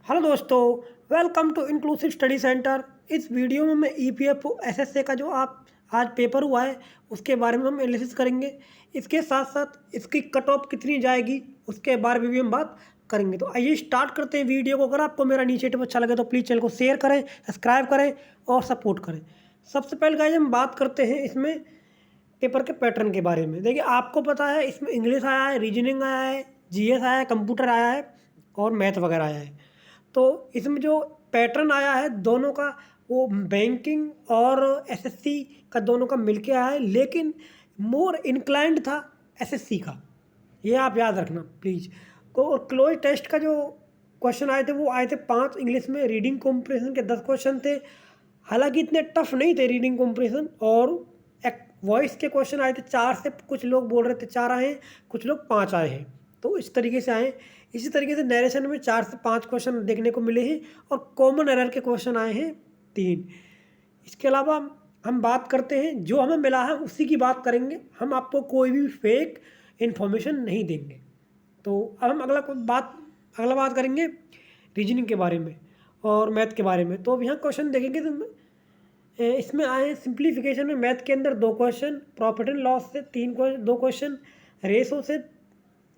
Hello दोस्तों, welcome to inclusive study centre. इस video में मैं ईपीएफओ एसएसए का जो आप आज पेपर हुआ है उसके बारे में हम एनालिसिस करेंगे। इसके साथ साथ इसकी कट ऑफ कितनी जाएगी उसके बारे में भी हम बात करेंगे। तो आइए स्टार्ट करते हैं वीडियो को। अगर आपको मेरा इनिशिएटिव अच्छा लगे तो प्लीज़ चैनल को शेयर करें, सब्सक्राइब करें और सपोर्ट करें। सबसे पहले गाइस हम बात करते हैं इसमें पेपर के पैटर्न के बारे में। देखिए, आपको पता है इसमें इंग्लिश आया है, रीजनिंग आया है, जीएस आया है, कंप्यूटर आया है और मैथ वगैरह आया है। तो इसमें जो पैटर्न आया है दोनों का, वो बैंकिंग और एसएससी का दोनों का मिलके आया है, लेकिन मोर इंक्लाइंड था एसएससी का। ये आप याद रखना प्लीज़। को क्लोज टेस्ट का जो क्वेश्चन आए थे वो आए थे 5 इंग्लिश में। रीडिंग कॉम्प्रिहेंशन के 10 क्वेश्चन थे, हालांकि इतने टफ नहीं थे रीडिंग कॉम्प्रिहेंशन। और एक वॉइस के क्वेश्चन आए थे 4 से, कुछ लोग बोल रहे थे 4 आए हैं, कुछ लोग 5 आए हैं। तो इस तरीके से आए। इसी तरीके से नरेशन में 4 से 5 क्वेश्चन देखने को मिले हैं और कॉमन एरर के क्वेश्चन आए हैं 3। इसके अलावा हम बात करते हैं जो हमें मिला है उसी की बात करेंगे। हम आपको कोई भी फेक इन्फॉर्मेशन नहीं देंगे। तो अब हम अगला बात करेंगे रीजनिंग के बारे में और मैथ के बारे में। तो अब यहाँ क्वेश्चन देखेंगे तो इसमें आए हैं सिंप्लीफिकेशन में मैथ के अंदर 2 क्वेश्चन, प्रॉफिट एंड लॉस से 2 क्वेश्चन, रेशो से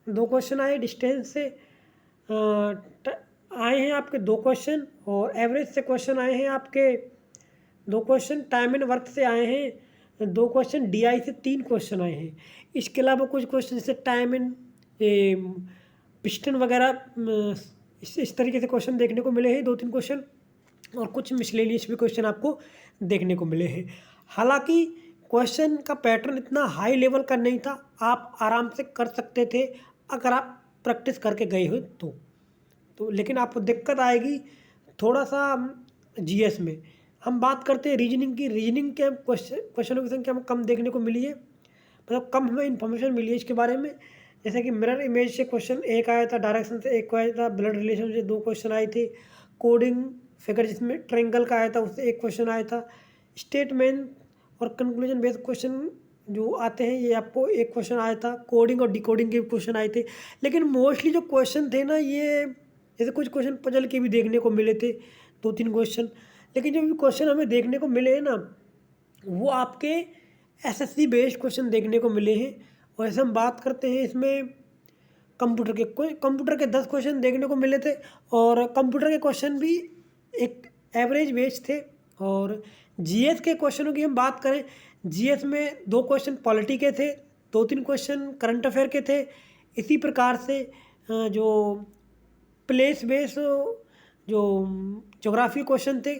2 क्वेश्चन आए, डिस्टेंस से आए हैं आपके 2 क्वेश्चन और एवरेज से क्वेश्चन आए हैं आपके 2 क्वेश्चन, टाइम एंड वर्क से आए हैं 2 क्वेश्चन, डीआई से 3 क्वेश्चन आए हैं। इसके अलावा कुछ क्वेश्चन जैसे टाइम एंड पिस्टन वगैरह इस तरीके से क्वेश्चन देखने को मिले हैं 2-3 क्वेश्चन, और कुछ मिसलेनियस भी क्वेश्चन आपको देखने को मिले हैं। हालांकि क्वेश्चन का पैटर्न इतना हाई लेवल का नहीं था, आप आराम से कर सकते थे अगर आप प्रैक्टिस करके गए हो तो लेकिन आपको दिक्कत आएगी थोड़ा सा जीएस में। हम बात करते हैं रीजनिंग की। रीजनिंग के क्वेश्चनों की संख्या कम देखने को मिली है, मतलब कम हमें इन्फॉर्मेशन मिली है इसके बारे में। जैसे कि मिरर इमेज से क्वेश्चन 1 आया था, डायरेक्शन से 1 आया था, ब्लड रिलेशन से 2 क्वेश्चन आए थे, कोडिंग फिगर जिसमें ट्रायंगल का आया था उससे 1 क्वेश्चन आया था, स्टेटमेंट और कंक्लूजन बेस्ड क्वेश्चन जो आते हैं ये आपको 1 क्वेश्चन आया था, कोडिंग और डिकोडिंग के क्वेश्चन आए थे। लेकिन मोस्टली जो क्वेश्चन थे ना, ये जैसे कुछ क्वेश्चन पजल के भी देखने को मिले थे 2-3 क्वेश्चन, लेकिन जो भी क्वेश्चन हमें देखने को मिले हैं ना वो आपके एसएससी बेस्ड क्वेश्चन देखने को मिले हैं। और ऐसे हम बात करते हैं इसमें कंप्यूटर के 10 क्वेश्चन देखने को मिले थे और कंप्यूटर के क्वेश्चन भी एक एवरेज बेस थे। और जीएस के क्वेश्चनों की हम बात करें, जीएस में 2 क्वेश्चन पॉलिटी के थे, 2-3 क्वेश्चन करंट अफेयर के थे। इसी प्रकार से जो प्लेस बेस जो ज्योग्राफी क्वेश्चन थे,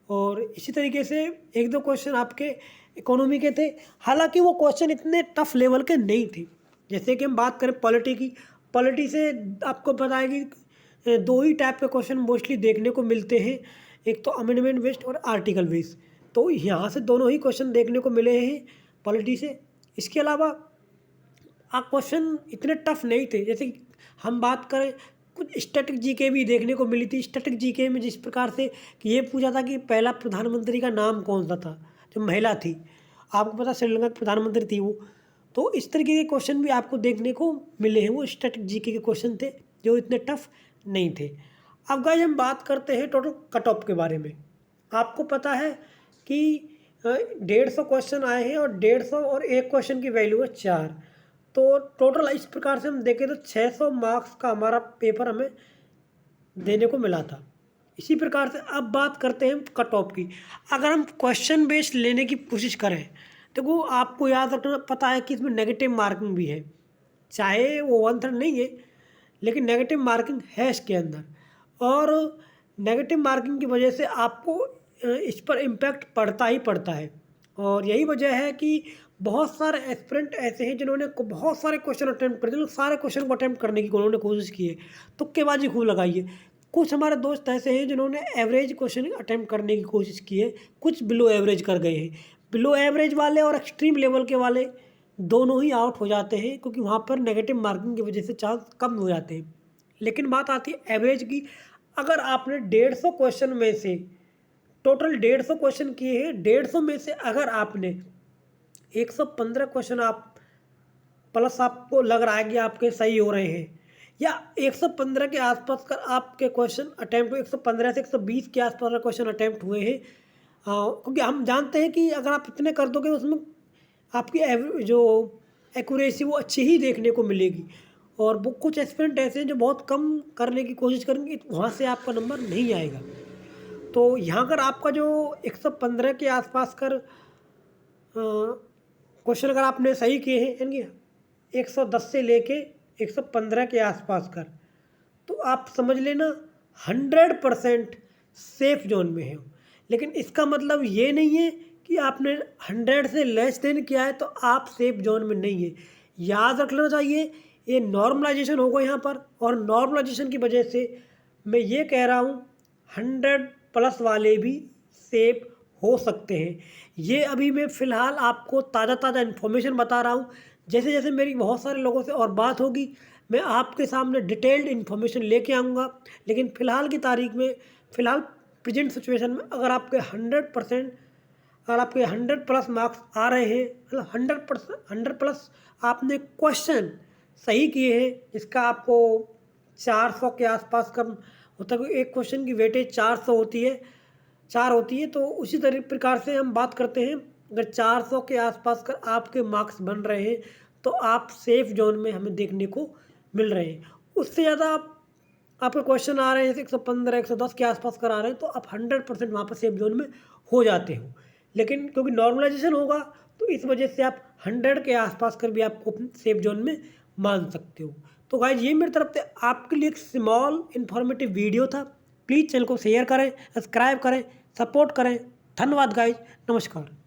और इसी तरीके से 1-2 क्वेश्चन आपके इकोनॉमी के थे। हालांकि वो क्वेश्चन इतने टफ लेवल के नहीं थे। जैसे कि हम बात करें पॉलिटी की, पॉलिटी से आपको पता है कि 2 ही टाइप के क्वेश्चन मोस्टली देखने को मिलते हैं, एक तो अमेंडमेंट बेस्ड और आर्टिकल बेस्ड। तो यहाँ से दोनों ही क्वेश्चन देखने को मिले हैं पॉलिटी से। इसके अलावा क्वेश्चन इतने टफ नहीं थे। जैसे कि हम बात करें कुछ स्टैटिक जीके भी देखने को मिली थी। स्टैटिक जीके में जिस प्रकार से कि ये पूछा था कि पहला प्रधानमंत्री का नाम कौन सा था, जो महिला थी, आपको पता श्रीलंका की प्रधानमंत्री थी वो। तो इस तरीके के क्वेश्चन भी आपको देखने को मिले हैं, वो स्टैटिक जीके के क्वेश्चन थे जो इतने टफ नहीं थे। अब गाइस हम बात करते हैं टोटल कट ऑफ के बारे में। आपको पता है कि 150 क्वेश्चन आए हैं और 150 और 1 क्वेश्चन की वैल्यू है 4। तो टोटल इस प्रकार से हम देखें तो 600 मार्क्स का हमारा पेपर हमें देने को मिला था। इसी प्रकार से अब बात करते हैं कट ऑफ की। अगर हम क्वेश्चन बेस्ड लेने की कोशिश करें तो वो आपको याद रखना पता है कि इसमें नेगेटिव मार्किंग भी है, चाहे वो 1/3 नहीं है लेकिन नेगेटिव मार्किंग है इसके अंदर। और नेगेटिव मार्किंग की वजह से आपको इस पर इम्पैक्ट पड़ता ही पड़ता है। और यही वजह है कि बहुत सारे एस्पिरेंट ऐसे हैं जिन्होंने बहुत सारे क्वेश्चन अटैम्प्ट कर दिए, लोग सारे क्वेश्चन को अटैम्प्ट करने की उन्होंने कोशिश की है, तुक्केबाजी खूब लगाई है। कुछ हमारे दोस्त ऐसे हैं जिन्होंने एवरेज क्वेश्चन अटैम्प्ट करने की कोशिश की है, कुछ बिलो एवरेज कर गए हैं। बिलो एवरेज वाले और एक्सट्रीम लेवल के वाले दोनों ही आउट हो जाते हैं, क्योंकि वहाँ पर नेगेटिव मार्किंग की वजह से चांस कम हो जाते हैं। लेकिन बात आती है एवरेज की। अगर आपने 150 क्वेश्चन में से टोटल 150 क्वेश्चन किए हैं, 150 में से अगर आपने 115 क्वेश्चन आप प्लस आपको लग रहा है कि आपके सही हो रहे हैं, या 115 के आसपास का आपके क्वेश्चन अटैम्प्ट हुए, 115 से 120 के आसपास का क्वेश्चन अटैम्प्ट हुए हैं। क्योंकि हम जानते हैं कि अगर आप इतने कर दोगे उसमें आपकी जो एक्यूरेसी वो अच्छी ही देखने को मिलेगी। और वो कुछ एस्पिरेंट ऐसे हैं जो बहुत कम करने की कोशिश करेंगे, वहाँ से आपका नंबर नहीं आएगा। तो यहाँ अगर आपका जो 115 के आसपास कर क्वेश्चन अगर आपने सही किए हैं, यानी 110 से लेके 115 के आसपास कर, तो आप समझ लेना 100% सेफ जोन में है। लेकिन इसका मतलब ये नहीं है कि आपने 100 से लेस देन किया है तो आप सेफ जोन में नहीं है। याद रखना चाहिए, ये नॉर्मलाइजेशन होगा यहाँ पर, और नॉर्मलाइजेशन की वजह से मैं ये कह रहा हूँ 100+ वाले भी सेफ हो सकते हैं। ये अभी मैं फ़िलहाल आपको ताज़ा इन्फॉर्मेशन बता रहा हूँ। जैसे जैसे मेरी बहुत सारे लोगों से और बात होगी, मैं आपके सामने डिटेल्ड इन्फॉर्मेशन लेके आऊँगा। लेकिन फ़िलहाल की तारीख में, फ़िलहाल प्रेजेंट सिचुएशन में अगर आपके 100% अगर आपके 100+ मार्क्स आ रहे हैं, मतलब 100+ आपने क्वेश्चन सही किए हैं, जिसका आपको 400 के आसपास का होता है। एक क्वेश्चन की वेटेज 400 होती है, 4 होती है। तो उसी प्रकार से हम बात करते हैं, अगर 400 के आसपास का आपके मार्क्स बन रहे हैं तो आप सेफ जोन में हमें देखने को मिल रहे हैं। उससे ज़्यादा आपके क्वेश्चन आ रहे हैं, जैसे 115 110 के आसपास कर आ रहे हैं, तो आप 100% वहाँ पर सेफ जोन में हो जाते हो। लेकिन क्योंकि नॉर्मलाइजेशन होगा तो इस वजह से आप 100 के आसपास कर भी आपको सेफ जोन में मान सकते हो। तो गाइज ये मेरी तरफ से आपके लिए एक स्मॉल इन्फॉर्मेटिव वीडियो था। प्लीज़ चैनल को शेयर करें, सब्सक्राइब करें, सपोर्ट करें। धन्यवाद गाइज, नमस्कार।